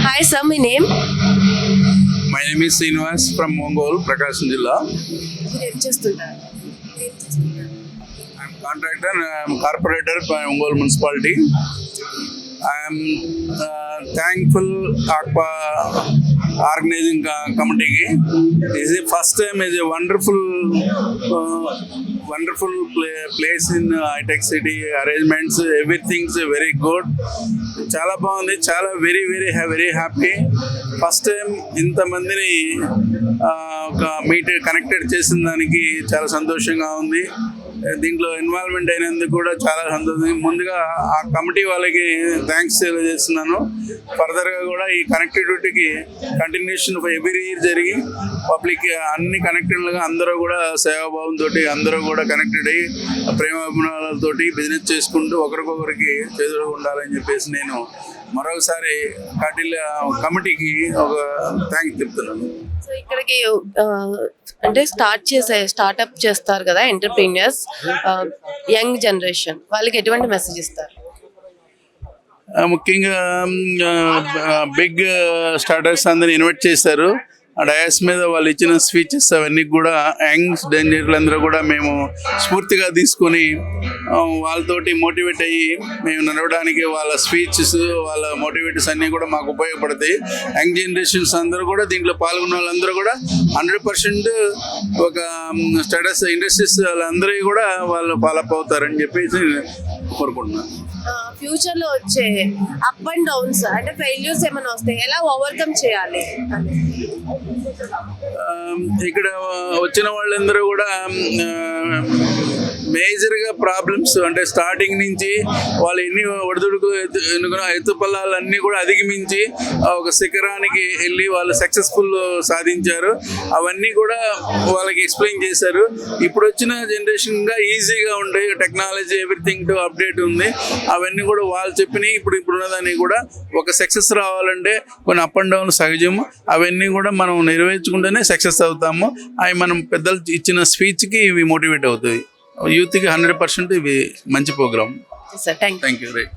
Hi, sir. My name? My name is Srinivas from Mongol, Prakasam Jilla. ఏం చేస్తుంటారు? I am contractor, I am corporator by Mongol municipality. I am thankful ACPA organizing committee. This is the first time. Is a wonderful place in high-tech city. Arrangements, everything's very good. చాలా బాగుంది, చాలా very happy. First time ఇంతమందిని ఒక connected చేసిన దానికి చాలా సంతోషంగా ఉంది. దీంట్లో ఇన్వాల్వ్మెంట్ అయినందుకు కూడా చాలా సంతోషం. ముందుగా ఆ కమిటీ వాళ్ళకి థ్యాంక్స్ తెలియజేస్తున్నాను. ఫర్దర్గా కూడా ఈ కనెక్టివిటీకి కంటిన్యూషన్ ఎవ్రీ ఇయర్ జరిగి పబ్లిక్ అన్ని కనెక్టెడ్గా అందరూ కూడా సేవాభావంతో అందరూ కూడా కనెక్టెడ్ అయ్యి ప్రేమాభిమానాలతో బిజినెస్ చేసుకుంటూ ఒకరికొకరికి చేదుగా ఉండాలని చెప్పేసి నేను మరొకసారి కమిటీకి ఒక థ్యాంక్స్ చెప్తున్నాను. సో ఇక్కడికి అంటే స్టార్ట్అప్ చేస్తారు కదా ఎంటర్ప్రీనియర్స్, యంగ్ జనరేషన్ వాళ్ళకి ఎటువంటి మెసేజ్ ఇస్తారు? ముఖ్యంగా బిగ్ స్టార్టర్స్ అందరిని ఇన్వైట్ చేశారు. ఆ డయాస్ మీద వాళ్ళు ఇచ్చిన స్పీచెస్ అవన్నీ కూడా యంగ్ జనరేటర్లందరూ కూడా మేము స్ఫూర్తిగా తీసుకొని వాళ్ళతోటి మోటివేట్ అయ్యి మేము నడవడానికి వాళ్ళ స్పీచెస్ వాళ్ళ మోటివేటర్స్ అన్నీ కూడా మాకు ఉపయోగపడతాయి. యంగ్ జనరేషన్స్ అందరూ కూడా దీంట్లో పాల్గొన్న వాళ్ళందరూ కూడా 100% ఒక స్టేటస్ ఇండస్ట్రీస్ వాళ్ళందరూ కూడా వాళ్ళు ఫాలోఅప్ అవుతారని చెప్పేసి కోరుకుంటున్నాను. ఫ్యూచర్ లో వచ్చే అప్ అండ్ డౌన్స్ అంటే ఫెయిల్యూర్స్ ఏమైనా వస్తాయి, ఎలా ఓవర్కమ్ చేయాలి? ఇక్కడ వచ్చిన వాళ్ళందరూ కూడా మేజర్గా ప్రాబ్లమ్స్ అంటే స్టార్టింగ్ నుంచి వాళ్ళు ఎన్ని ఒడిదుడుకు ఎత్తుపల్లాలన్నీ కూడా అధిగమించి ఒక శిఖరానికి వెళ్ళి వాళ్ళు సక్సెస్ఫుల్ సాధించారు. అవన్నీ కూడా వాళ్ళకి ఎక్స్ప్లెయిన్ చేశారు. ఇప్పుడు వచ్చిన జనరేషన్గా ఈజీగా ఉండే టెక్నాలజీ ఎవ్రీథింగ్ టు అప్డేట్ ఉంది. అవన్నీ కూడా వాళ్ళు చెప్పినాయి. ఇప్పుడున్నదాన్ని కూడా ఒక సక్సెస్ రావాలంటే కొన్ని అప్ అండ్ డౌన్ సహజం. అవన్నీ కూడా మనం నెరవేర్చుకుంటేనే సక్సెస్ అవుతాము. అవి మనం పెద్దలు ఇచ్చిన స్పీచ్కి ఇవి మోటివేట్ అవుతాయి. యూత్కి 100% ఇవి మంచి programme. Sir thank you. Right.